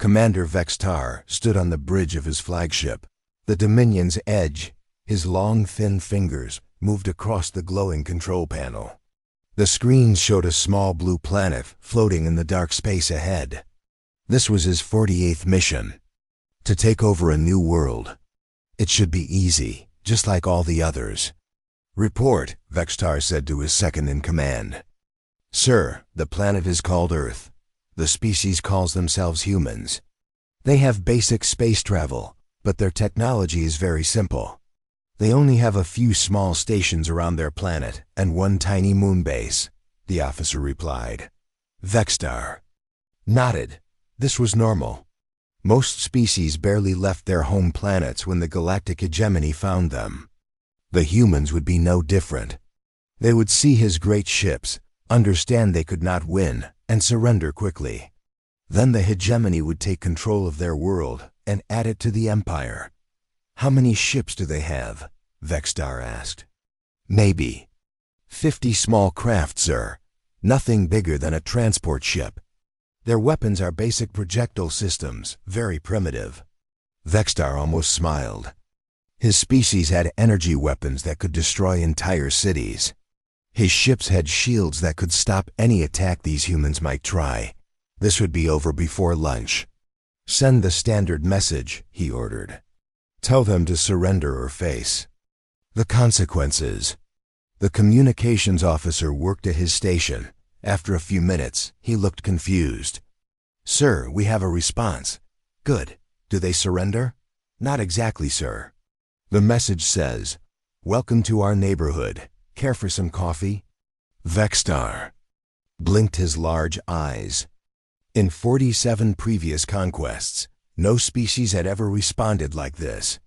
Commander Vextar stood on the bridge of his flagship. The Dominion's edge, his long, thin fingers, moved across the glowing control panel. The screen showed a small blue planet floating in the dark space ahead. This was his 48th mission, to take over a new world. It should be easy, just like all the others. "Report," Vextar said to his second-in-command. "Sir, the planet is called Earth. The species calls themselves humans. They have basic space travel, but their technology is very simple. They only have a few small stations around their planet and one tiny moon base," the officer replied. Vextar nodded. This was normal. Most species barely left their home planets when the galactic hegemony found them. The humans would be no different. They would see his great ships, understand they could not win, and surrender quickly. Then the hegemony would take control of their world and add it to the empire. "How many ships do they have?" Vextar asked. "Maybe 50 small craft, sir. Nothing bigger than a transport ship. Their weapons are basic projectile systems, very primitive." Vextar almost smiled. His species had energy weapons that could destroy entire cities. His ships had shields that could stop any attack these humans might try. This would be over before lunch. "Send the standard message," he ordered. "Tell them to surrender or face the consequences." The communications officer worked at his station. After a few minutes, he looked confused. "Sir, we have a response." "Good. Do they surrender?" "Not exactly, sir. The message says, 'Welcome to our neighborhood. Care for some coffee?'" Vextar blinked his large eyes. In 47 previous conquests, no species had ever responded like this.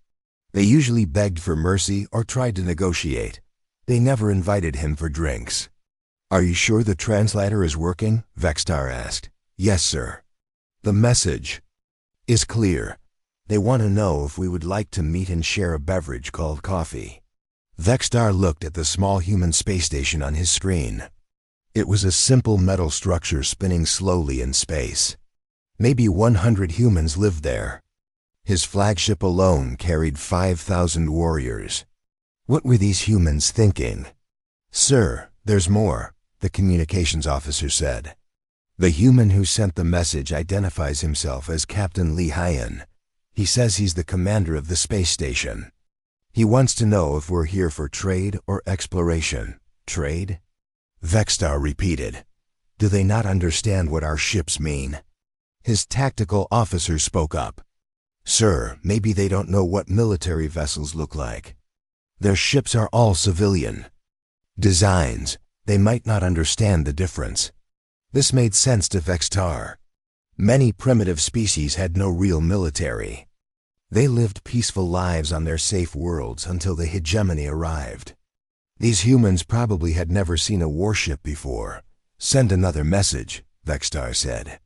They usually begged for mercy or tried to negotiate. They never invited him for drinks. "Are you sure the translator is working?" Vextar asked. "Yes, sir. The message is clear. They want to know if we would like to meet and share a beverage called coffee." Vextar looked at the small human space station on his screen. It was a simple metal structure spinning slowly in space. Maybe 100 humans lived there. His flagship alone carried 5,000 warriors. What were these humans thinking? "Sir, there's more," the communications officer said. "The human who sent the message identifies himself as Captain Lee Hyen. He says he's the commander of the space station. He wants to know if we're here for trade or exploration." "Trade?" Vextar repeated. "Do they not understand what our ships mean?" His tactical officer spoke up. "Sir, maybe they don't know what military vessels look like. Their ships are all civilian designs. They might not understand the difference." This made sense to Vextar. Many primitive species had no real military. They lived peaceful lives on their safe worlds until the hegemony arrived. These humans probably had never seen a warship before. "Send another message," Vextar said.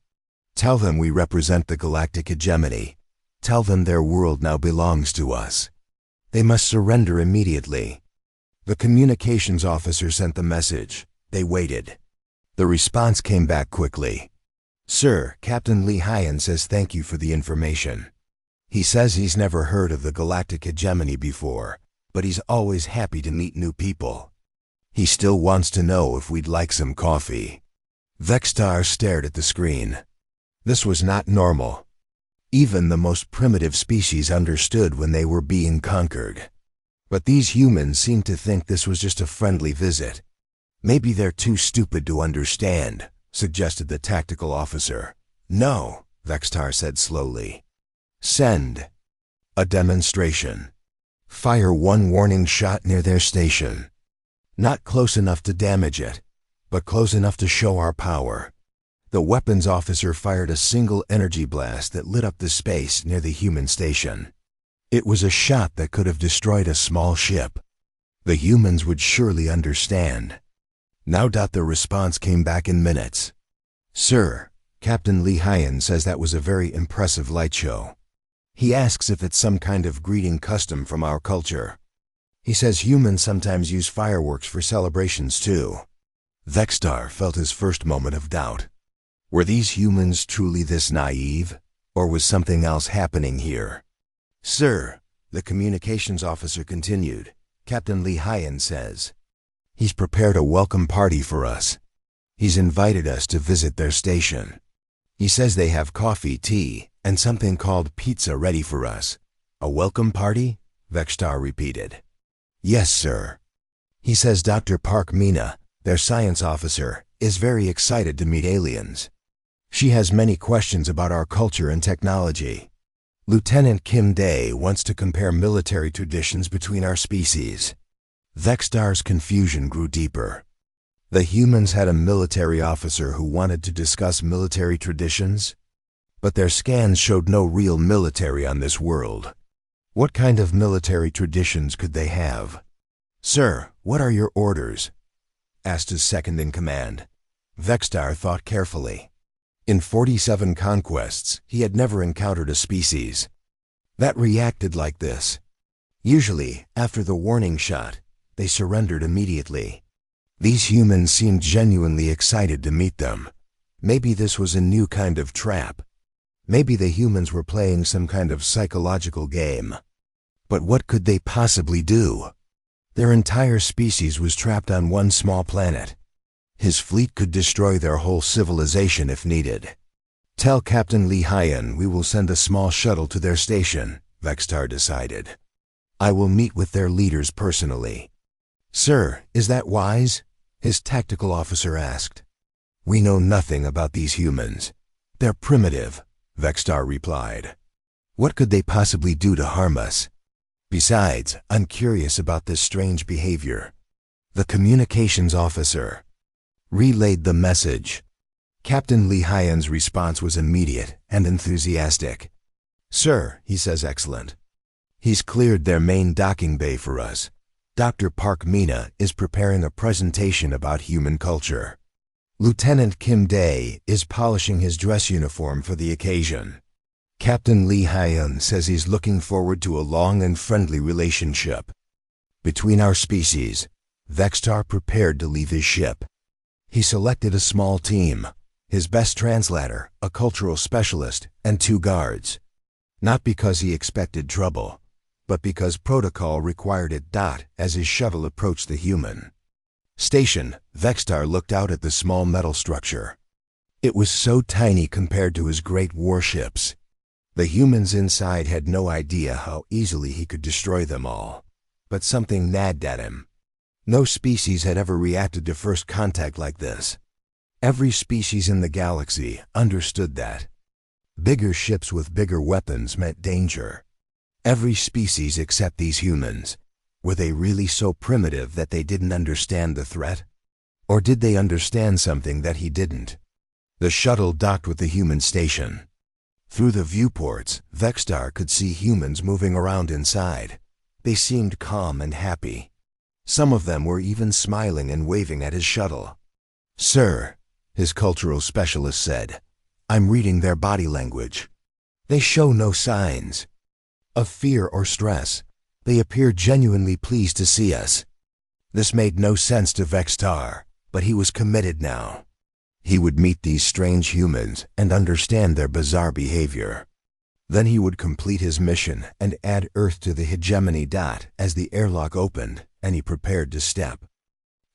"Tell them we represent the galactic hegemony. Tell them their world now belongs to us. They must surrender immediately." The communications officer sent the message. They waited. The response came back quickly. "Sir, Captain Lee Hyen says thank you for the information. He says he's never heard of the galactic hegemony before, but he's always happy to meet new people. He still wants to know if we'd like some coffee." Vextar stared at the screen. This was not normal. Even the most primitive species understood when they were being conquered. But these humans seemed to think this was just a friendly visit. "Maybe they're too stupid to understand," suggested the tactical officer. "No," Vextar said slowly. "Send a demonstration. Fire one warning shot near their station. Not close enough to damage it, but close enough to show our power." The weapons officer fired a single energy blast that lit up the space near the human station. It was a shot that could have destroyed a small ship. The humans would surely understand. Now the response came back in minutes. "Sir, Captain Lee Hyen says that was a very impressive light show. He asks if it's some kind of greeting custom from our culture. He says humans sometimes use fireworks for celebrations too." Vextar felt his first moment of doubt. Were these humans truly this naive? Or was something else happening here? Sir, the communications officer continued, Captain Lee Hyen says. He's prepared a welcome party for us. He's invited us to visit their station. He says they have coffee, tea, and something called pizza ready for us. A welcome party? Vextar repeated. Yes, sir. He says Dr. Park Meena, their science officer, is very excited to meet aliens. She has many questions about our culture and technology. Lieutenant Kim Dae wants to compare military traditions between our species. Vextar's confusion grew deeper. The humans had a military officer who wanted to discuss military traditions, but their scans showed no real military on this world. What kind of military traditions could they have? Sir, what are your orders? Asked his second-in-command. Vextar thought carefully. In 47 conquests, he had never encountered a species that reacted like this. Usually, after the warning shot, they surrendered immediately. These humans seemed genuinely excited to meet them. Maybe this was a new kind of trap. Maybe the humans were playing some kind of psychological game. But what could they possibly do? Their entire species was trapped on one small planet. His fleet could destroy their whole civilization if needed. Tell Captain Lee Hyen we will send a small shuttle to their station, Vextar decided. I will meet with their leaders personally. Sir, is that wise? His tactical officer asked. We know nothing about these humans. They're primitive, Vextar replied. What could they possibly do to harm us? Besides, I'm curious about this strange behavior. The communications officer relayed the message. Captain Lee Hyen's response was immediate and enthusiastic. Sir, he says, excellent. He's cleared their main docking bay for us. Dr. Park Meena is preparing a presentation about human culture. Lieutenant Kim Dae is polishing his dress uniform for the occasion. Captain Lee Hyen says he's looking forward to a long and friendly relationship between our species. Vextar prepared to leave his ship. He selected a small team, his best translator, a cultural specialist, and 2 guards. Not because he expected trouble, but because protocol required it. As his shuttle approached the human station, Vextar looked out at the small metal structure. It was so tiny compared to his great warships. The humans inside had no idea how easily he could destroy them all. But something nagged at him. No species had ever reacted to first contact like this. Every species in the galaxy understood that. Bigger ships with bigger weapons meant danger. Every species except these humans. Were they really so primitive that they didn't understand the threat? Or did they understand something that he didn't? The shuttle docked with the human station. Through the viewports, Vextar could see humans moving around inside. They seemed calm and happy. Some of them were even smiling and waving at his shuttle. Sir, his cultural specialist said, I'm reading their body language. They show no signs of fear or stress. They appear genuinely pleased to see us. This made no sense to Vextar, but he was committed now. He would meet these strange humans and understand their bizarre behavior. Then he would complete his mission and add Earth to the hegemony. As the airlock opened and he prepared to step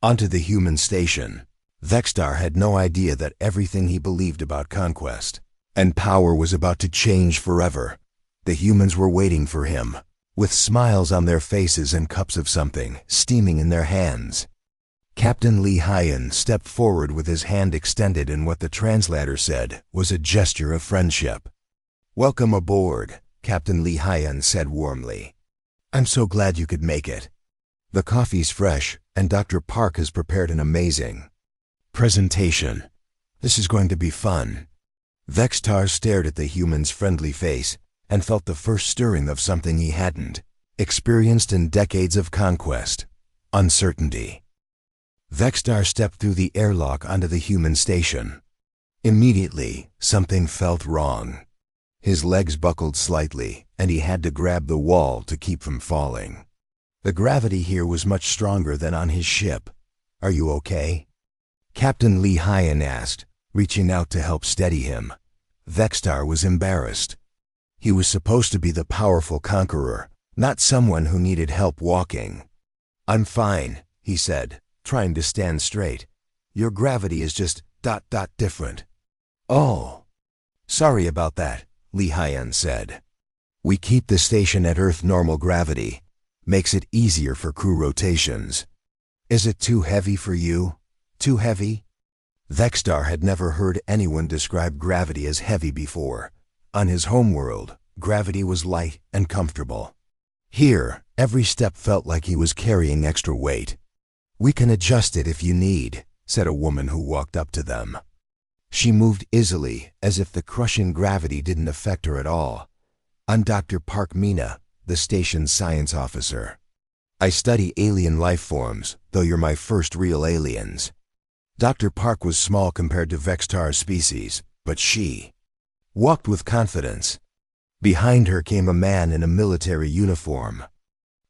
onto the human station, Vextar had no idea that everything he believed about conquest and power was about to change forever. The humans were waiting for him, with smiles on their faces and cups of something steaming in their hands. Captain Lee Hyen stepped forward with his hand extended in what the translator said was a gesture of friendship. Welcome aboard, Captain Lee Hyen said warmly. I'm so glad you could make it. The coffee's fresh, and Dr. Park has prepared an amazing presentation. This is going to be fun. Vextar stared at the human's friendly face and felt the first stirring of something he hadn't experienced in decades of conquest: uncertainty. Vextar stepped through the airlock onto the human station. Immediately, something felt wrong. His legs buckled slightly, and he had to grab the wall to keep from falling. The gravity here was much stronger than on his ship. Are you okay? Captain Lee Hyen asked, reaching out to help steady him. Vextar was embarrassed. He was supposed to be the powerful conqueror, not someone who needed help walking. "I'm fine," he said, trying to stand straight. "Your gravity is just ... different." "Oh. Sorry about that," Li Haiyan said. "We keep the station at Earth normal gravity. Makes it easier for crew rotations." "Is it too heavy for you? Too heavy?" Vextar had never heard anyone describe gravity as heavy before. On his homeworld, gravity was light and comfortable. Here, every step felt like he was carrying extra weight. "We can adjust it if you need," said a woman who walked up to them. She moved easily, as if the crushing gravity didn't affect her at all. "I'm Dr. Park Mina, the station's science officer. I study alien life forms, though you're my first real aliens." Dr. Park was small compared to Vextar's species, but she walked with confidence. Behind her came a man in a military uniform.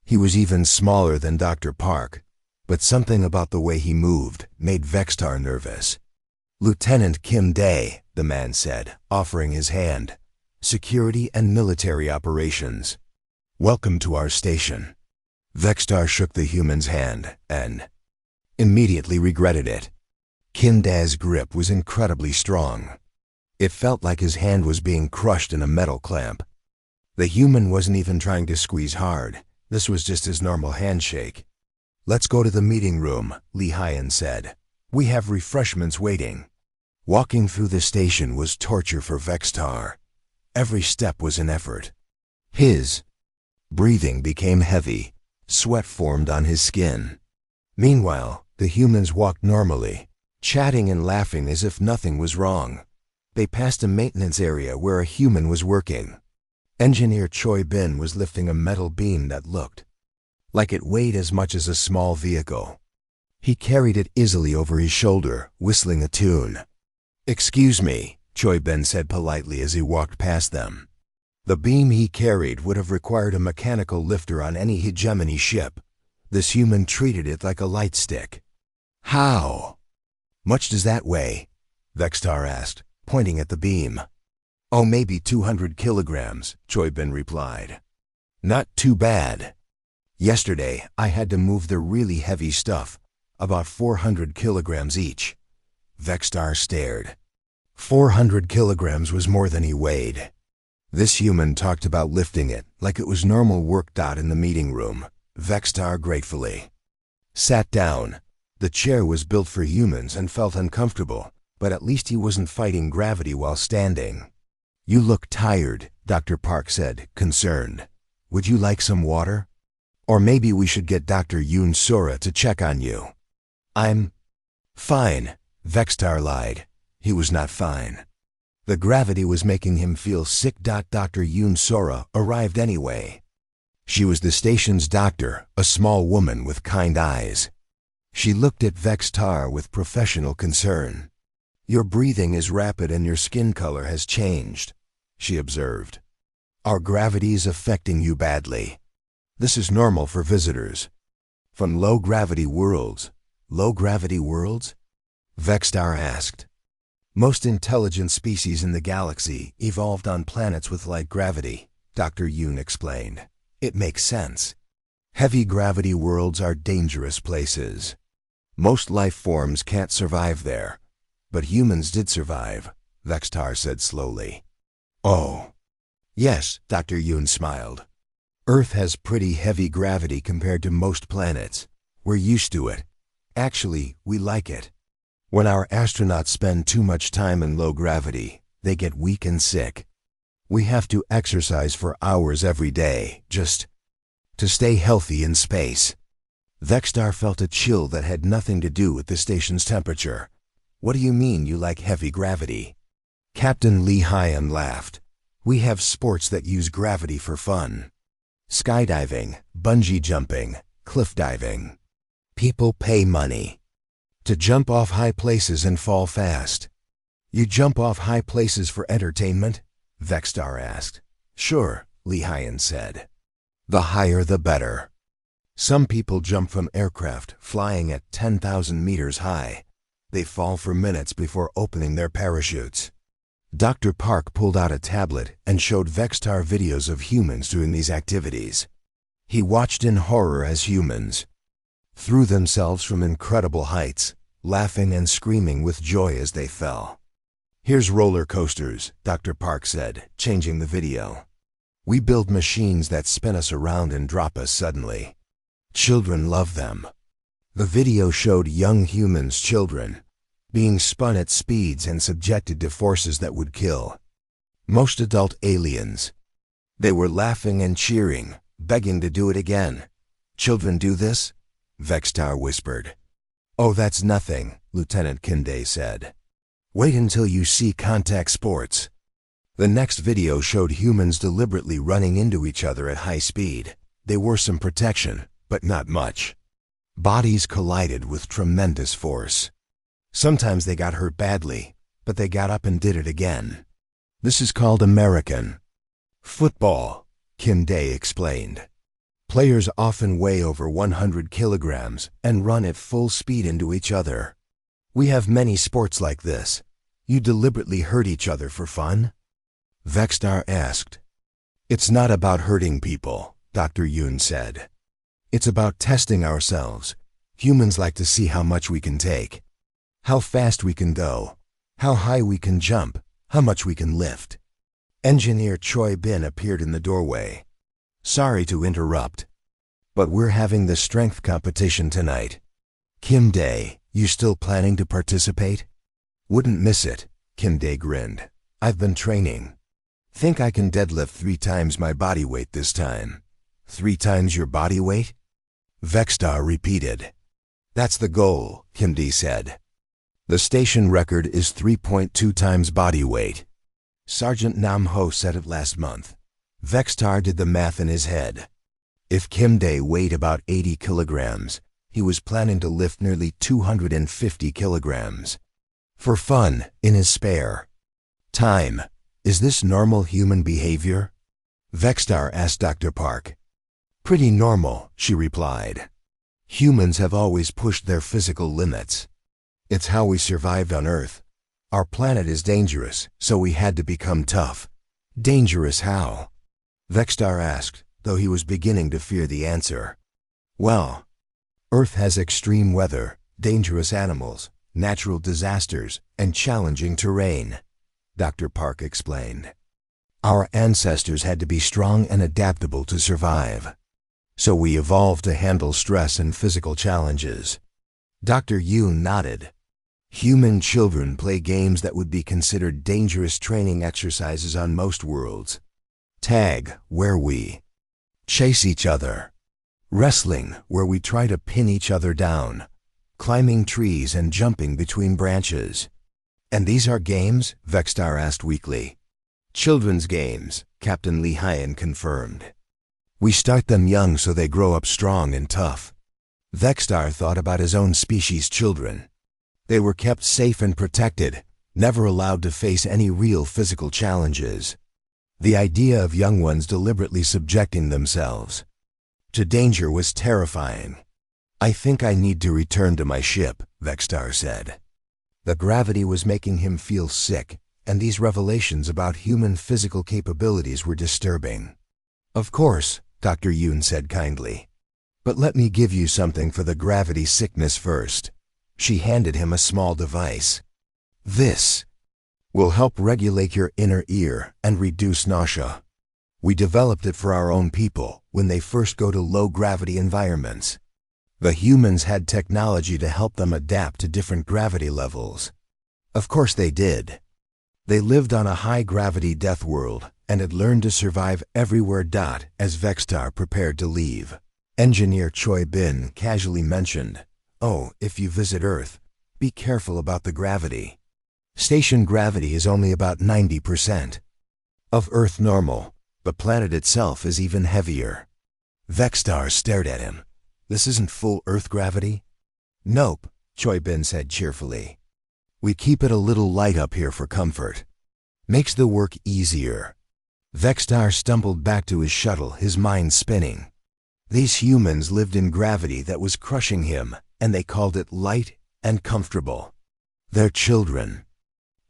He was even smaller than Dr. Park, but something about the way he moved made Vextar nervous. "Lieutenant Kim Dae," the man said, offering his hand. "Security and military operations. Welcome to our station." Vextar shook the human's hand and immediately regretted it. Kim Dae's grip was incredibly strong. It felt like his hand was being crushed in a metal clamp. The human wasn't even trying to squeeze hard. This was just his normal handshake. "Let's go to the meeting room," Li Haiyan said. "We have refreshments waiting." Walking through the station was torture for Vextar. Every step was an effort. His breathing became heavy. Sweat formed on his skin. Meanwhile, the humans walked normally, chatting and laughing as if nothing was wrong. They passed a maintenance area where a human was working. Engineer Choi Bin was lifting a metal beam that looked like it weighed as much as a small vehicle. He carried it easily over his shoulder, whistling a tune. "Excuse me," Choi Bin said politely as he walked past them. The beam he carried would have required a mechanical lifter on any hegemony ship. This human treated it like a light stick. "How much does that weigh?" Vextar asked, pointing at the beam. "Oh, maybe 200 kilograms, Choi Bin replied. "Not too bad. Yesterday, I had to move the really heavy stuff, about 400 kilograms each." Vextar stared. 400 kilograms was more than he weighed. This human talked about lifting it like it was normal work. In the meeting room, Vextar gratefully sat down. The chair was built for humans and felt uncomfortable, but at least he wasn't fighting gravity while standing. "You look tired," Dr. Park said, concerned. "Would you like some water? Or maybe we should get Dr. Yoon Sora to check on you." "I'm fine," Vextar lied. He was not fine. The gravity was making him feel sick. Dr. Yoon Sora arrived anyway. She was the station's doctor, a small woman with kind eyes. She looked at Vextar with professional concern. "Your breathing is rapid and your skin color has changed," she observed. "Our gravity is affecting you badly. This is normal for visitors from low-gravity worlds." "Low-gravity worlds?" Vextar asked. "Most intelligent species in the galaxy evolved on planets with light gravity," Dr. Yoon explained. "It makes sense. Heavy gravity worlds are dangerous places. Most life forms can't survive there. But humans did survive," Vextar said slowly. "Oh. Yes," Dr. Yoon smiled. "Earth has pretty heavy gravity compared to most planets. We're used to it. Actually, we like it. When our astronauts spend too much time in low gravity, they get weak and sick. We have to exercise for hours every day, just to stay healthy in space." Vextar felt a chill that had nothing to do with the station's temperature. "What do you mean you like heavy gravity?" Captain Li Haiyan laughed. "We have sports that use gravity for fun. Skydiving, bungee jumping, cliff diving. People pay money to jump off high places and fall fast." "You jump off high places for entertainment?" Vextar asked. "Sure," Li Haiyan said. "The higher the better. Some people jump from aircraft flying at 10,000 meters high. They fall for minutes before opening their parachutes. Dr. Park pulled out a tablet and showed Vextar videos of humans doing these activities. He watched in horror as humans threw themselves from incredible heights, laughing and screaming with joy as they fell. "Here's roller coasters," Dr. Park said, changing the video. "We build machines that spin us around and drop us suddenly. Children love them." The video showed young humans, children, being spun at speeds and subjected to forces that would kill most adult aliens. They were laughing and cheering, begging to do it again. "Children do this?" Vextar whispered. "Oh, that's nothing," Lieutenant Kinde said. "Wait until you see contact sports." The next video showed humans deliberately running into each other at high speed. They wore some protection, but not much. Bodies collided with tremendous force. Sometimes they got hurt badly, but they got up and did it again. "This is called American football," Kinde explained. "Players often weigh over 100 kilograms and run at full speed into each other. We have many sports like this. You deliberately hurt each other for fun?" Vextar asked. "It's not about hurting people," Dr. Yoon said. "It's about testing ourselves. Humans like to see how much we can take, how fast we can go, how high we can jump, how much we can lift." Engineer Choi Bin appeared in the doorway. "Sorry to interrupt, but we're having the strength competition tonight. Kim Dae, you still planning to participate?" "Wouldn't miss it," Kim Dae grinned. "I've been training. Think I can deadlift 3 times my body weight this time." "3 times your body weight?" Vextar repeated. "That's the goal," Kim Dae said. "The station record is 3.2 times body weight. Sergeant Nam Ho said it last month." Vextar did the math in his head. If Kim Dae weighed about 80 kilograms, he was planning to lift nearly 250 kilograms. For fun, in his spare time. "Is this normal human behavior?" Vextar asked Dr. Park. "Pretty normal," she replied. "Humans have always pushed their physical limits. It's how we survived on Earth. Our planet is dangerous, so we had to become tough." "Dangerous how?" Vextar asked, though he was beginning to fear the answer. "Well, Earth has extreme weather, dangerous animals, natural disasters, and challenging terrain," Dr. Park explained. "Our ancestors had to be strong and adaptable to survive. So we evolved to handle stress and physical challenges." Dr. Yoon nodded. "Human children play games that would be considered dangerous training exercises on most worlds. Tag, where we chase each other. Wrestling, where we try to pin each other down. Climbing trees and jumping between branches." "And these are games?" Vextar asked weakly. "Children's games," Captain Lee Hyen confirmed. "We start them young so they grow up strong and tough." Vextar thought about his own species' children. They were kept safe and protected, never allowed to face any real physical challenges. The idea of young ones deliberately subjecting themselves to danger was terrifying. "I think I need to return to my ship," Vextar said. The gravity was making him feel sick, and these revelations about human physical capabilities were disturbing. "Of course," Dr. Yoon said kindly. "But let me give you something for the gravity sickness first." She handed him a small device. "This will help regulate your inner ear and reduce nausea. We developed it for our own people when they first go to low-gravity environments. The humans had technology to help them adapt to different gravity levels. Of course they did. They lived on a high-gravity death world and had learned to survive everywhere. As Vextar prepared to leave, Engineer Choi Bin casually mentioned, "Oh, if you visit Earth, be careful about the gravity. Station gravity is only about 90% of Earth normal. The planet itself is even heavier." Vextar stared at him. "This isn't full Earth gravity?" "Nope," Choi Bin said cheerfully. "We keep it a little light up here for comfort. Makes the work easier." Vextar stumbled back to his shuttle, his mind spinning. These humans lived in gravity that was crushing him, and they called it light and comfortable. Their children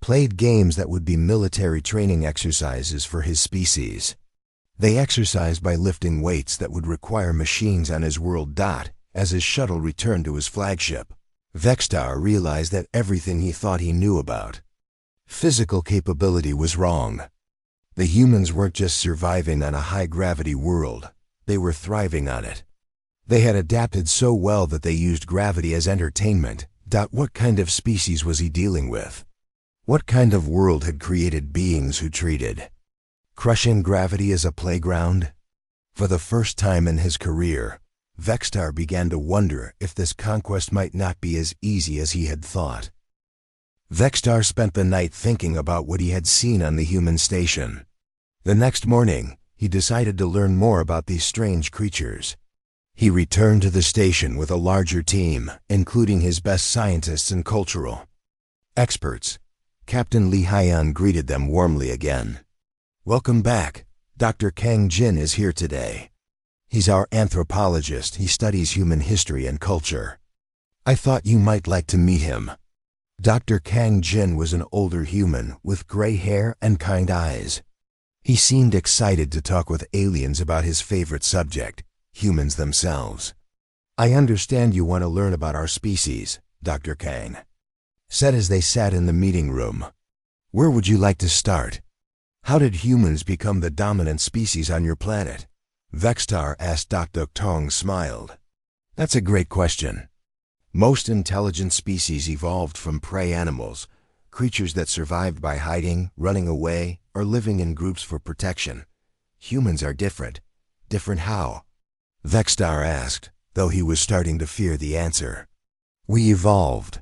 played games that would be military training exercises for his species. They exercised by lifting weights that would require machines on his world Dot as his shuttle returned to his flagship. Vextar realized that everything he thought he knew about physical capability was wrong. The humans weren't just surviving on a high-gravity world, they were thriving on it. They had adapted so well that they used gravity as entertainment. What kind of species was he dealing with? What kind of world had created beings who treated crushing gravity as a playground? For the first time in his career, Vextar began to wonder if this conquest might not be as easy as he had thought. Vextar spent the night thinking about what he had seen on the human station. The next morning, he decided to learn more about these strange creatures. He returned to the station with a larger team, including his best scientists and cultural experts. Captain Li Haiyan greeted them warmly again. "Welcome back. Dr. Kang Jin is here today. He's our anthropologist. He studies human history and culture. I thought you might like to meet him." Dr. Kang Jin was an older human with gray hair and kind eyes. He seemed excited to talk with aliens about his favorite subject, humans themselves. "I understand you want to learn about our species," Dr. Kang said as they sat in the meeting room. "Where would you like to start? How did humans become the dominant species on your planet?" Vextar asked. Dr. Tong smiled. "That's a great question. Most intelligent species evolved from prey animals, creatures that survived by hiding, running away, or living in groups for protection. Humans are different. Different how?" Vextar asked, though he was starting to fear the answer. "We evolved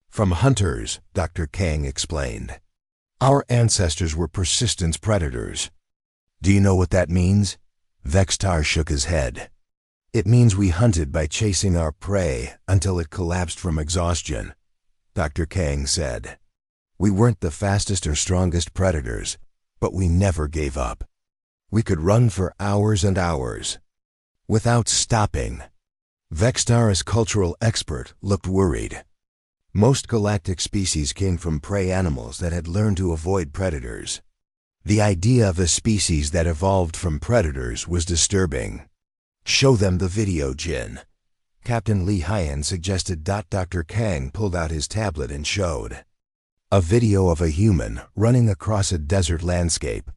from hunters," Dr. Kang explained. "Our ancestors were persistent predators." "Do you know what that means?" Vextar shook his head. "It means we hunted by chasing our prey until it collapsed from exhaustion," Dr. Kang said. "We weren't the fastest or strongest predators, but we never gave up. We could run for hours and hours without stopping." Vextar, as cultural expert, looked worried. Most galactic species came from prey animals that had learned to avoid predators. The idea of a species that evolved from predators was disturbing. "Show them the video, Jin," Captain Li Haiyan suggested. Dr. Kang pulled out his tablet and showed a video of a human running across a desert landscape.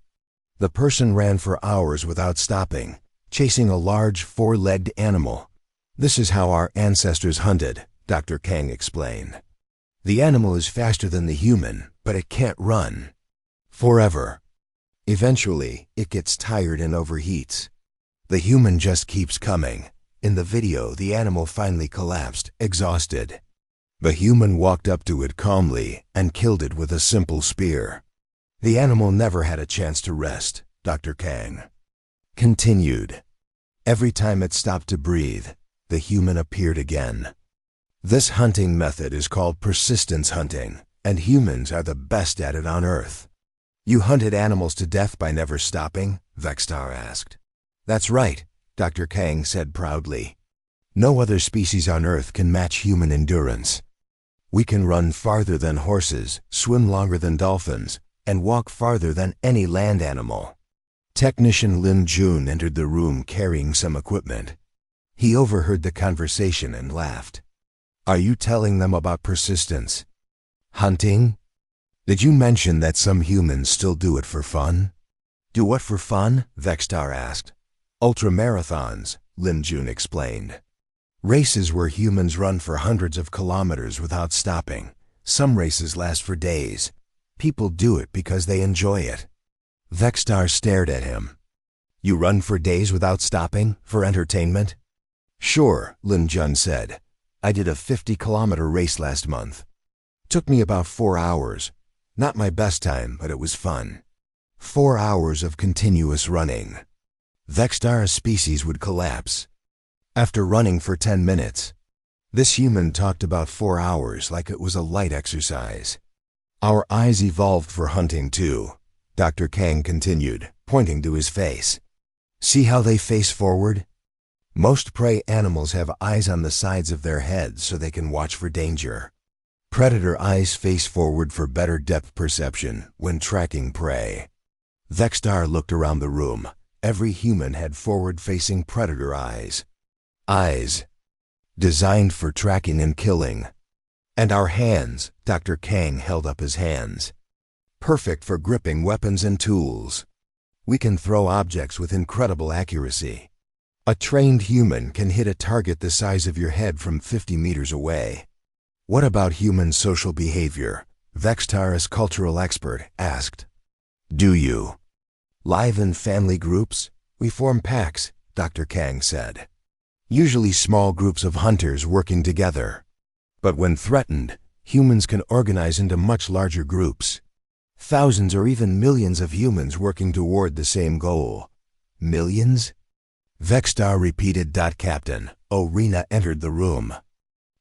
The person ran for hours without stopping, chasing a large four-legged animal. "This is how our ancestors hunted," Dr. Kang explained. "The animal is faster than the human, but it can't run forever. Eventually, it gets tired and overheats. The human just keeps coming. In the video, the animal finally collapsed, exhausted. The human walked up to it calmly and killed it with a simple spear. The animal never had a chance to rest," Dr. Kang continued. "Every time it stopped to breathe, the human appeared again. This hunting method is called persistence hunting, and humans are the best at it on Earth." "You hunted animals to death by never stopping?" Vextar asked. "That's right," Dr. Kang said proudly. "No other species on Earth can match human endurance. We can run farther than horses, swim longer than dolphins, and walk farther than any land animal." Technician Lin Jun entered the room carrying some equipment. He overheard the conversation and laughed. "Are you telling them about persistence hunting? Did you mention that some humans still do it for fun?" "Do what for fun?" Vextar asked. "Ultramarathons," Lin Jun explained. "Races where humans run for hundreds of kilometers without stopping. Some races last for days. People do it because they enjoy it." Vextar stared at him. "You run for days without stopping, for entertainment?" "Sure," Lin Jun said. "I did a 50-kilometer race last month. Took me about 4 hours. Not my best time, but it was fun. 4 hours of continuous running." Vextar's species would collapse after running for 10 minutes. This human talked about 4 hours like it was a light exercise. "Our eyes evolved for hunting too," Dr. Kang continued, pointing to his face. "See how they face forward? Most prey animals have eyes on the sides of their heads so they can watch for danger. Predator eyes face forward for better depth perception when tracking prey. Vextar looked around the room. Every human had forward-facing predator eyes. Eyes designed for tracking and killing. And our hands, Dr. Kang held up his hands. Perfect for gripping weapons and tools. We can throw objects with incredible accuracy. A trained human can hit a target the size of your head from 50 meters away. What about human social behavior? Vextar's cultural expert asked. Do you live in family groups? We form packs, Dr. Kang said. Usually small groups of hunters working together. But when threatened, humans can organize into much larger groups. Thousands or even millions of humans working toward the same goal. Millions? Vextar repeated. Captain Orina entered the room.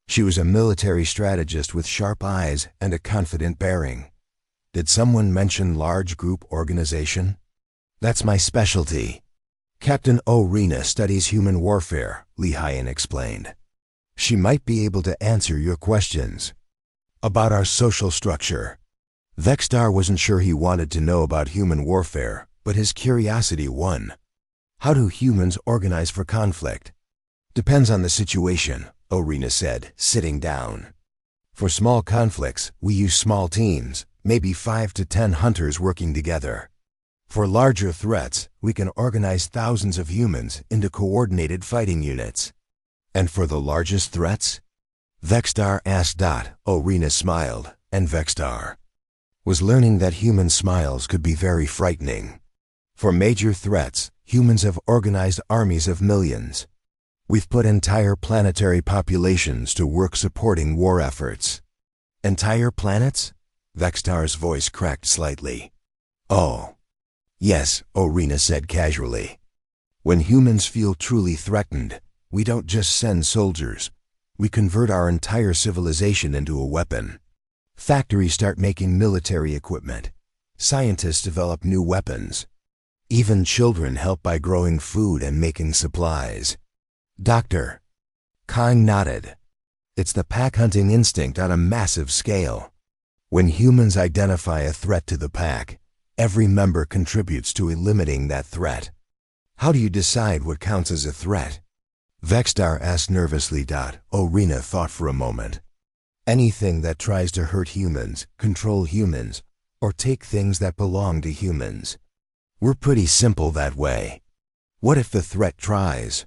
She was a military strategist with sharp eyes and a confident bearing. Did someone mention large group organization? That's my specialty. Captain Orina studies human warfare, Lihayan explained. She might be able to answer your questions. About our social structure. Vextar wasn't sure he wanted to know about human warfare, but his curiosity won. How do humans organize for conflict? Depends on the situation, Orina said, sitting down. For small conflicts, we use small teams, maybe 5 to 10 hunters working together. For larger threats, we can organize thousands of humans into coordinated fighting units. And for the largest threats? Vextar asked. Orina smiled, and Vextar was learning that human smiles could be very frightening. For major threats, humans have organized armies of millions. We've put entire planetary populations to work supporting war efforts. Entire planets? Vextar's voice cracked slightly. Oh. Yes, Orina said casually. When humans feel truly threatened, we don't just send soldiers. We convert our entire civilization into a weapon. Factories start making military equipment. Scientists develop new weapons. Even children help by growing food and making supplies. Dr. Kang nodded. It's the pack hunting instinct on a massive scale. When humans identify a threat to the pack, every member contributes to eliminating that threat. How do you decide what counts as a threat? Vextar asked nervously. Orina thought for a moment. Anything that tries to hurt humans, control humans, or take things that belong to humans. We're pretty simple that way. What if the threat tries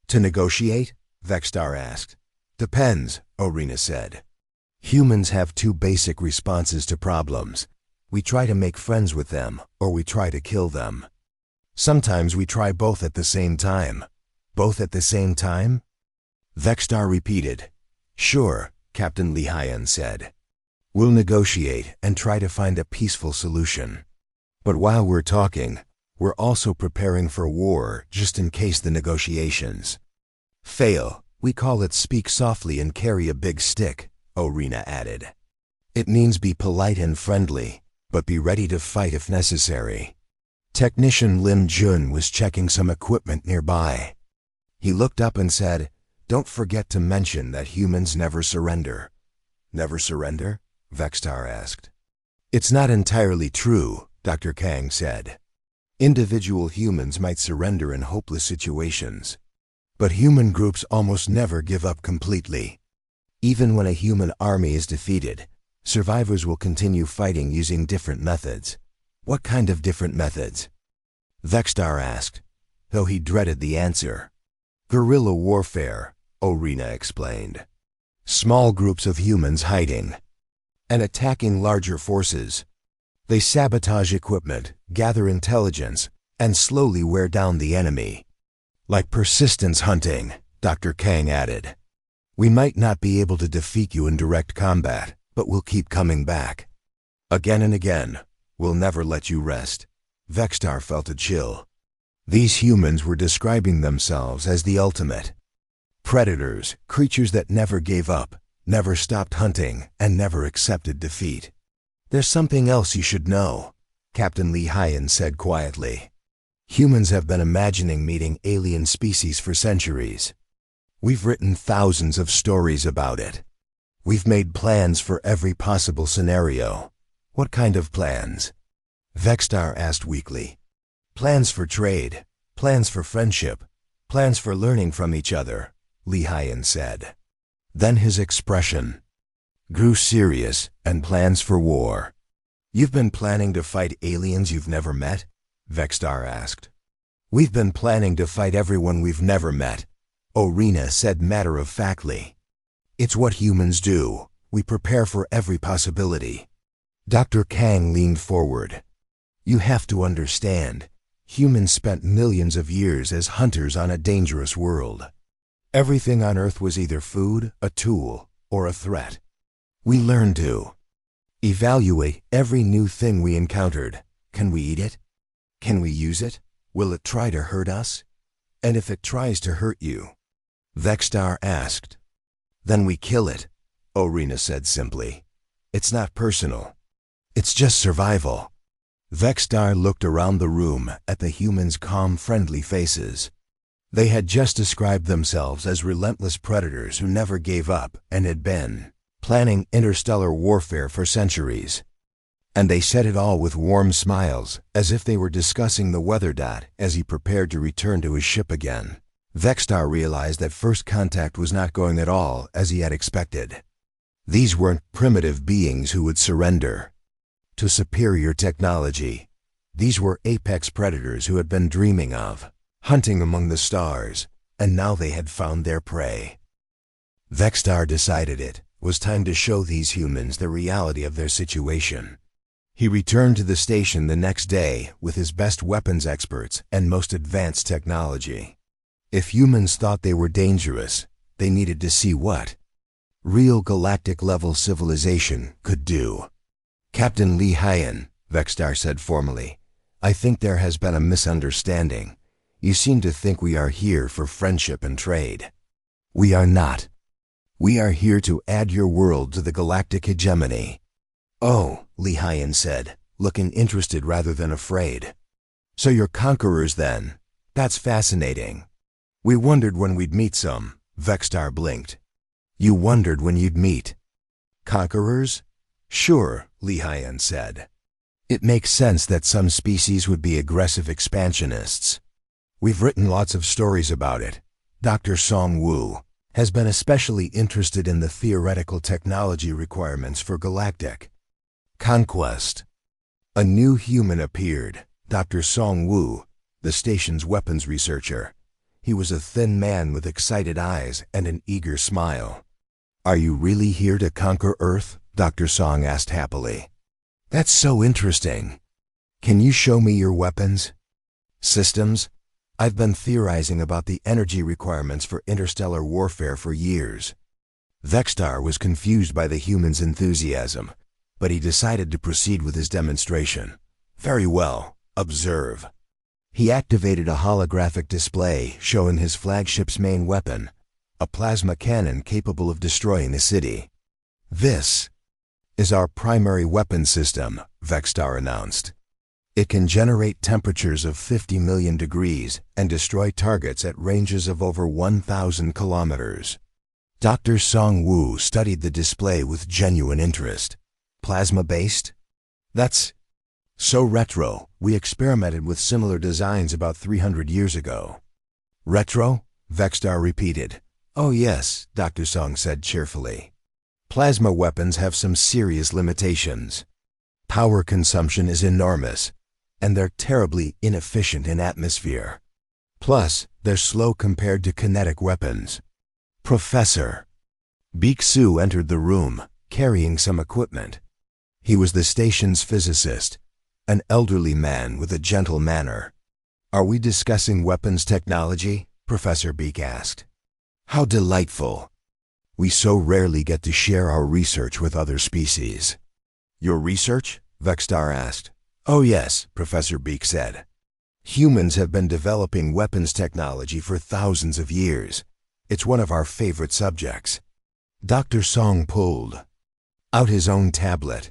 to negotiate? Vextar asked. Depends, Orina said. Humans have two basic responses to problems. We try to make friends with them, or we try to kill them. Sometimes we try both at the same time. Both at the same time? Vextar repeated. Sure, Captain Lihayan said. We'll negotiate and try to find a peaceful solution. But while we're talking, we're also preparing for war just in case the negotiations fail. We call it speak softly and carry a big stick, Orina added. It means be polite and friendly, but be ready to fight if necessary. Technician Lim Jun was checking some equipment nearby. He looked up and said, Don't forget to mention that humans never surrender. Never surrender? Vextar asked. It's not entirely true, Dr. Kang said. Individual humans might surrender in hopeless situations. But human groups almost never give up completely. Even when a human army is defeated, survivors will continue fighting using different methods. What kind of different methods? Vextar asked, though he dreaded the answer. Guerrilla warfare, Orina explained. Small groups of humans hiding and attacking larger forces. They sabotage equipment, gather intelligence, and slowly wear down the enemy. Like persistence hunting, Dr. Kang added. We might not be able to defeat you in direct combat, but we'll keep coming back. Again and again, we'll never let you rest. Vextar felt a chill. These humans were describing themselves as the ultimate predators, creatures that never gave up, never stopped hunting, and never accepted defeat. There's something else you should know, Captain Lihayan said quietly. Humans have been imagining meeting alien species for centuries. We've written thousands of stories about it. We've made plans for every possible scenario. What kind of plans? Vexstar asked weakly. Plans for trade, plans for friendship, plans for learning from each other, Li Hyan said. Then his expression grew serious, and plans for war. You've been planning to fight aliens you've never met? Vexstar asked. We've been planning to fight everyone we've never met, Orina said matter-of-factly. It's what humans do. We prepare for every possibility. Dr. Kang leaned forward. You have to understand, humans spent millions of years as hunters on a dangerous world. Everything on Earth was either food, a tool, or a threat. We learned to evaluate every new thing we encountered. Can we eat it? Can we use it? Will it try to hurt us? And if it tries to hurt you? Vexstar asked. Then we kill it, Orina said simply. It's not personal. It's just survival. Vexstar looked around the room at the humans' calm, friendly faces. They had just described themselves as relentless predators who never gave up and had been planning interstellar warfare for centuries. And they said it all with warm smiles, as if they were discussing the weather dot as he prepared to return to his ship again. Vexstar realized that first contact was not going at all as he had expected. These weren't primitive beings who would surrender to superior technology. These were apex predators who had been dreaming of hunting among the stars, and now they had found their prey. Vexstar decided it was time to show these humans the reality of their situation. He returned to the station the next day with his best weapons experts and most advanced technology. If humans thought they were dangerous, they needed to see what real galactic-level civilization could do. Captain Li Hyan, Vexstar said formally, I think there has been a misunderstanding. You seem to think we are here for friendship and trade. We are not. We are here to add your world to the galactic hegemony. Oh, Li Hyan said, looking interested rather than afraid. So you're conquerors then? That's fascinating. We wondered when we'd meet some, Vexstar blinked. You wondered when you'd meet conquerors? Sure, Li Hyan said. It makes sense that some species would be aggressive expansionists. We've written lots of stories about it. Dr. Song Wu has been especially interested in the theoretical technology requirements for galactic conquest. A new human appeared, Dr. Song Wu, the station's weapons researcher. He was a thin man with excited eyes and an eager smile. Are you really here to conquer Earth? Dr. Song asked happily. That's so interesting. Can you show me your weapons systems? I've been theorizing about the energy requirements for interstellar warfare for years. Vexstar was confused by the human's enthusiasm, but he decided to proceed with his demonstration. Very well, observe. He activated a holographic display showing his flagship's main weapon, a plasma cannon capable of destroying a city. This is our primary weapon system, Vexstar announced. It can generate temperatures of 50 million degrees and destroy targets at ranges of over 1,000 kilometers. Dr. Song Wu studied the display with genuine interest. Plasma-based? That's so retro. We experimented with similar designs about 300 years ago. Retro? Vexstar repeated. Oh yes, Dr. Song said cheerfully. Plasma weapons have some serious limitations. Power consumption is enormous, and they're terribly inefficient in atmosphere. Plus, they're slow compared to kinetic weapons. Professor Bixu entered the room, carrying some equipment. He was the station's physicist, an elderly man with a gentle manner. Are we discussing weapons technology? Professor Beak asked. How delightful. We so rarely get to share our research with other species. Your research? Vexstar asked. Oh yes, Professor Beak said. Humans have been developing weapons technology for thousands of years. It's one of our favorite subjects. Dr. Song pulled out his own tablet.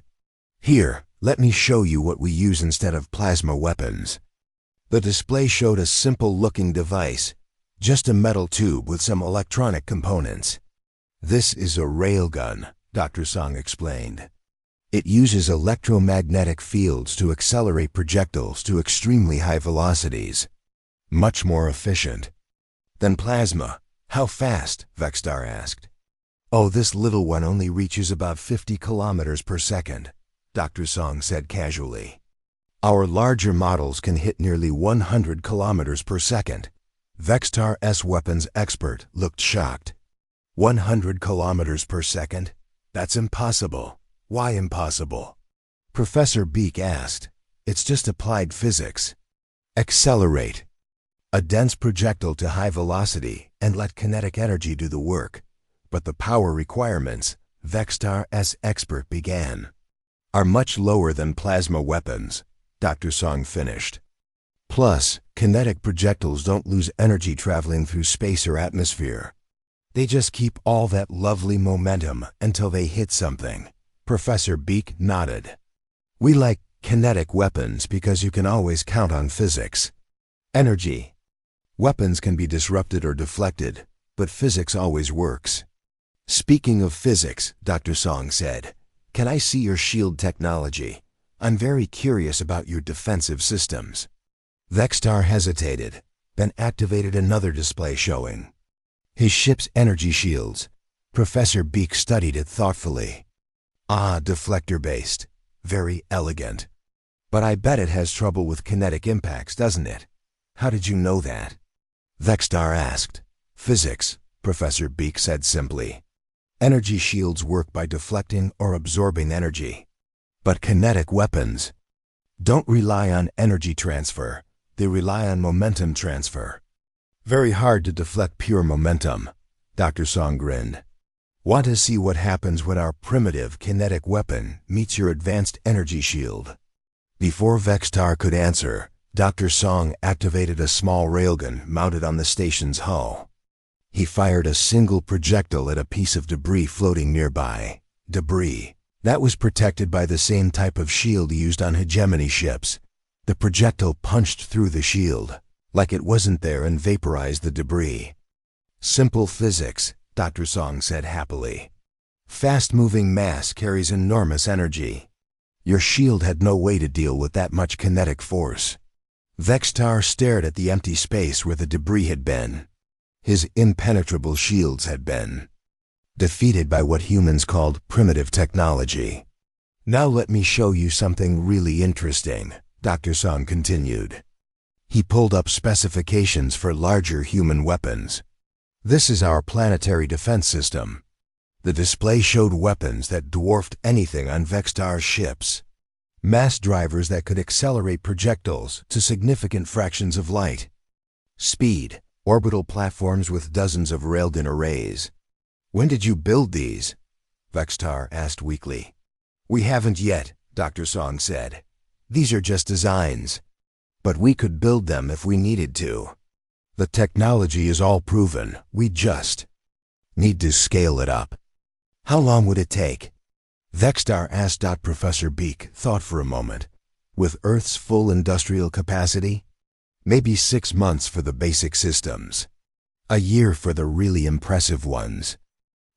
Here, let me show you what we use instead of plasma weapons. The display showed a simple-looking device, just a metal tube with some electronic components. This is a railgun, Dr. Song explained. It uses electromagnetic fields to accelerate projectiles to extremely high velocities. Much more efficient than plasma. How fast? Vexstar asked. Oh, this little one only reaches about 50 kilometers per second, Dr. Song said casually. Our larger models can hit nearly 100 kilometers per second. Vexstar's weapons expert looked shocked. 100 kilometers per second? That's impossible. Why impossible? Professor Beak asked. It's just applied physics. Accelerate a dense projectile to high velocity and let kinetic energy do the work. But the power requirements, Vexstar's expert began, are much lower than plasma weapons, Dr. Song finished. Plus, kinetic projectiles don't lose energy traveling through space or atmosphere. They just keep all that lovely momentum until they hit something. Professor Beak nodded. We like kinetic weapons because you can always count on physics. Energy. Weapons can be disrupted or deflected, but physics always works. Speaking of physics, Dr. Song said, can I see your shield technology? I'm very curious about your defensive systems. Vexstar hesitated, then activated another display showing his ship's energy shields. Professor Beak studied it thoughtfully. Ah, deflector-based. Very elegant. But I bet it has trouble with kinetic impacts, doesn't it? How did you know that? Vexstar asked. Physics, Professor Beak said simply. Energy shields work by deflecting or absorbing energy. But kinetic weapons don't rely on energy transfer. They rely on momentum transfer. Very hard to deflect pure momentum. Dr. Song grinned. Want to see what happens when our primitive kinetic weapon meets your advanced energy shield? Before Vexstar could answer, Dr. Song activated a small railgun mounted on the station's hull. He fired a single projectile at a piece of debris floating nearby. Debris that was protected by the same type of shield used on hegemony ships. The projectile punched through the shield, like it wasn't there, and vaporized the debris. Simple physics, Dr. Song said happily. Fast-moving mass carries enormous energy. Your shield had no way to deal with that much kinetic force. Vexstar stared at the empty space where the debris had been. His impenetrable shields had been defeated by what humans called primitive technology. Now let me show you something really interesting, Dr. Song continued. He pulled up specifications for larger human weapons. This is our planetary defense system. The display showed weapons that dwarfed anything on Vexstar's ships. Mass drivers that could accelerate projectiles to significant fractions of light. Speed. Orbital platforms with dozens of railgun arrays. When did you build these? Vexstar asked weakly. We haven't yet, Dr. Song said. These are just designs. But we could build them if we needed to. The technology is all proven. We just need to scale it up. How long would it take? Vexstar asked. Professor Beak thought for a moment. With Earth's full industrial capacity? Maybe 6 months for the basic systems. A year for the really impressive ones.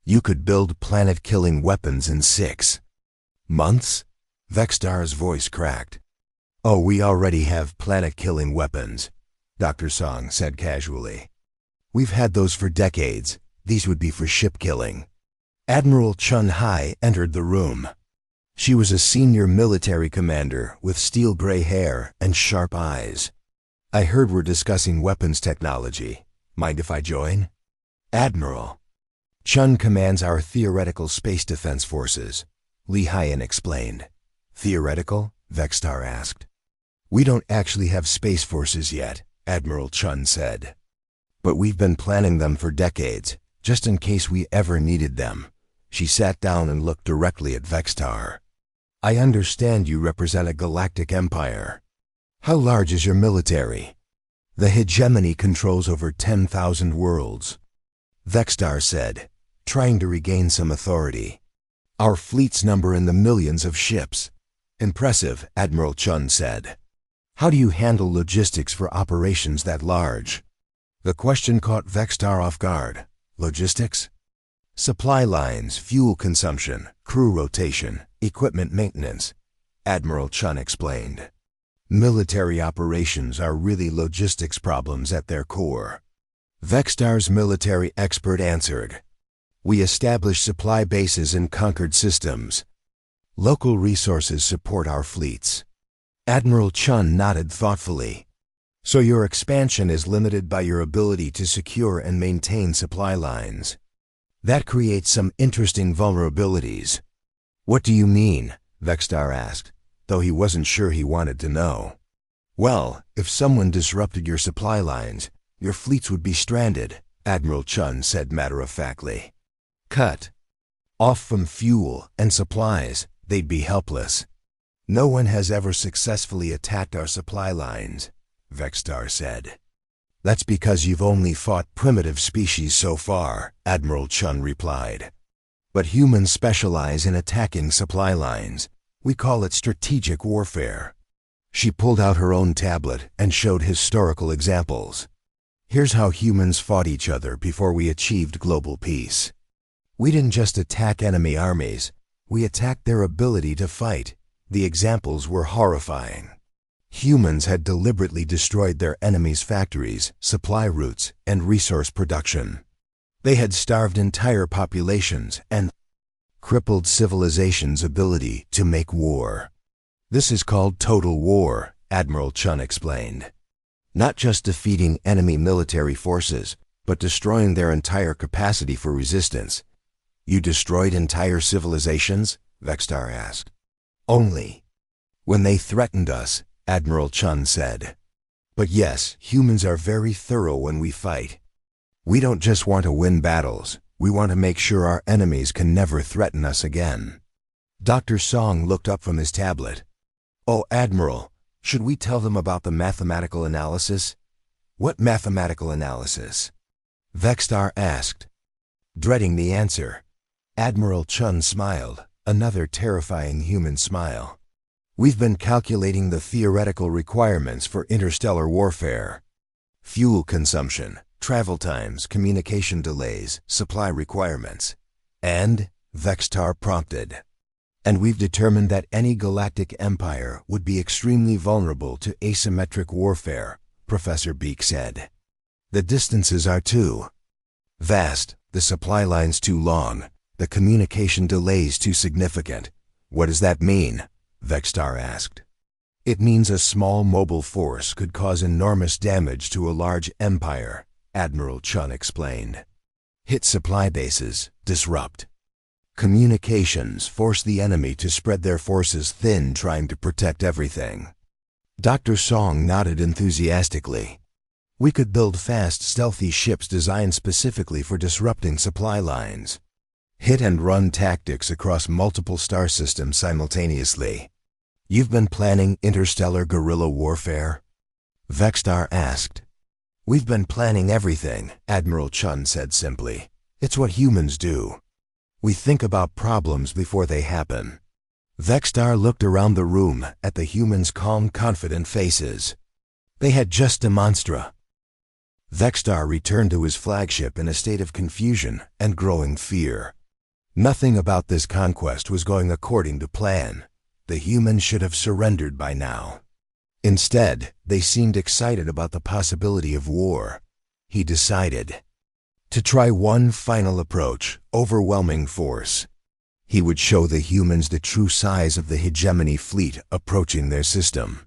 You could build planet-killing weapons in 6 months? Vexstar's voice cracked. Oh, we already have planet-killing weapons, Dr. Song said casually. We've had those for decades. These would be for ship killing. Admiral Chun Hai entered the room. She was a senior military commander with steel-gray hair and sharp eyes. I heard we're discussing weapons technology. Mind if I join? Admiral. Chun commands our theoretical space defense forces, Li Haiyan explained. Theoretical? Vexstar asked. We don't actually have space forces yet, Admiral Chun said. But we've been planning them for decades, just in case we ever needed them. She sat down and looked directly at Vexstar. I understand you represent a galactic empire. How large is your military? The hegemony controls over 10,000 worlds, Vexstar said, trying to regain some authority. Our fleets number in the millions of ships. Impressive, Admiral Chun said. How do you handle logistics for operations that large? The question caught Vexstar off guard. Logistics? Supply lines, fuel consumption, crew rotation, equipment maintenance, Admiral Chun explained. Military operations are really logistics problems at their core. Vexstar's military expert answered. We establish supply bases in conquered systems. Local resources support our fleets. Admiral Chun nodded thoughtfully. So your expansion is limited by your ability to secure and maintain supply lines. That creates some interesting vulnerabilities. What do you mean? Vexstar asked, though he wasn't sure he wanted to know. Well, if someone disrupted your supply lines, your fleets would be stranded, Admiral Chun said matter-of-factly. Cut off from fuel and supplies, they'd be helpless. No one has ever successfully attacked our supply lines, Vexstar said. That's because you've only fought primitive species so far, Admiral Chun replied. But humans specialize in attacking supply lines. We call it strategic warfare. She pulled out her own tablet and showed historical examples. Here's how humans fought each other before we achieved global peace. We didn't just attack enemy armies, we attacked their ability to fight. The examples were horrifying. Humans had deliberately destroyed their enemies' factories, supply routes, and resource production. They had starved entire populations and crippled civilizations' ability to make war. This is called total war, Admiral Chun explained. Not just defeating enemy military forces, but destroying their entire capacity for resistance. You destroyed entire civilizations? Vexstar asked. Only when they threatened us, Admiral Chun said. But yes, humans are very thorough when we fight. We don't just want to win battles, we want to make sure our enemies can never threaten us again. Dr. Song looked up from his tablet. Oh, Admiral, should we tell them about the mathematical analysis? What mathematical analysis? Vexstar asked. Dreading the answer, Admiral Chun smiled, another terrifying human smile. We've been calculating the theoretical requirements for interstellar warfare. Fuel consumption, travel times, communication delays, supply requirements. And, Vexstar prompted. And we've determined that any galactic empire would be extremely vulnerable to asymmetric warfare, Professor Beak said. The distances are too vast, the supply lines too long, the communication delays too significant. What does that mean? Vexstar asked. It means a small mobile force could cause enormous damage to a large empire, Admiral Chun explained. Hit supply bases, disrupt communications, force the enemy to spread their forces thin trying to protect everything. Dr. Song nodded enthusiastically. We could build fast, stealthy ships designed specifically for disrupting supply lines. Hit-and-run tactics across multiple star systems simultaneously. You've been planning interstellar guerrilla warfare? Vexstar asked. We've been planning everything, Admiral Chun said simply. It's what humans do. We think about problems before they happen. Vexstar looked around the room at the humans' calm, confident faces. They had just demonstra. Vexstar returned to his flagship in a state of confusion and growing fear. Nothing about this conquest was going according to plan. The humans should have surrendered by now. Instead, they seemed excited about the possibility of war. He decided to try one final approach, overwhelming force. He would show the humans the true size of the hegemony fleet approaching their system.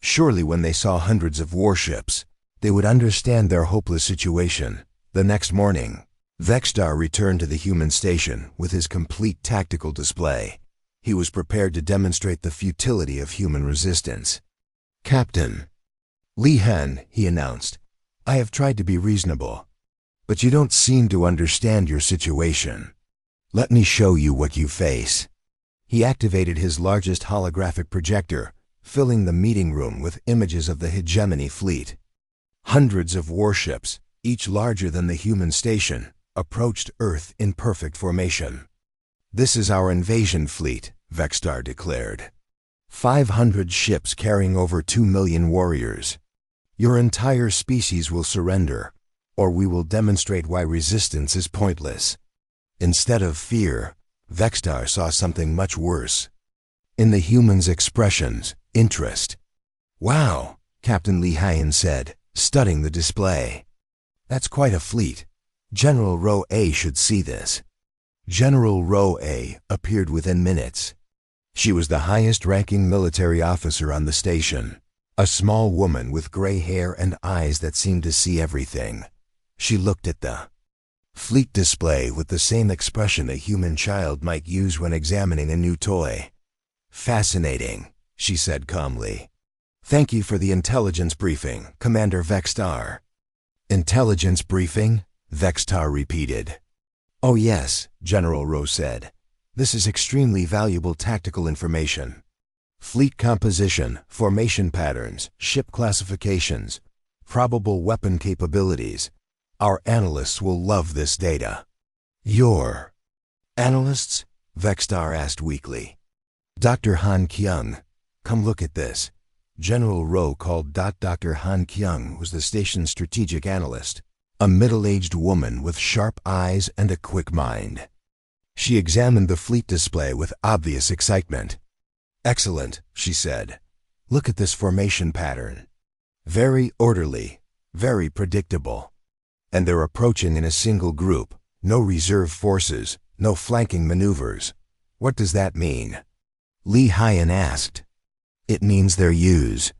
Surely when they saw hundreds of warships, they would understand their hopeless situation. The next morning, Vexstar returned to the human station with his complete tactical display. He was prepared to demonstrate the futility of human resistance. Captain Li Han, he announced, I have tried to be reasonable, but you don't seem to understand your situation. Let me show you what you face. He activated his largest holographic projector, filling the meeting room with images of the hegemony fleet. Hundreds of warships, each larger than the human station, approached Earth in perfect formation. This is our invasion fleet, Vexstar declared. 500 ships carrying over 2 million warriors. Your entire species will surrender, or we will demonstrate why resistance is pointless. Instead of fear, Vextar saw something much worse. In the human's expressions, interest. "Wow," Captain Li Haiyan said, studying the display. "That's quite a fleet. General Ro A should see this." General Ro A appeared within minutes. She was the highest-ranking military officer on the station, a small woman with gray hair and eyes that seemed to see everything. She looked at the fleet display with the same expression a human child might use when examining a new toy. "Fascinating," she said calmly. "Thank you for the intelligence briefing, Commander Vextar." "Intelligence briefing?" Vextar repeated. "Oh yes," General Ro said. "This is extremely valuable tactical information. Fleet composition, formation patterns, ship classifications, probable weapon capabilities. Our analysts will love this data." "Your analysts?" Vextar asked weakly. "Dr. Han Kyung, come look at this." General Ro called Dr. Han Kyung was the station's strategic analyst, a middle-aged woman with sharp eyes and a quick mind. She examined the fleet display with obvious excitement. "Excellent," she said. "Look at this formation pattern. Very orderly, very predictable. And they're approaching in a single group, no reserve forces, no flanking maneuvers. What does that mean?" Li Haiyan asked. "It means they're used,"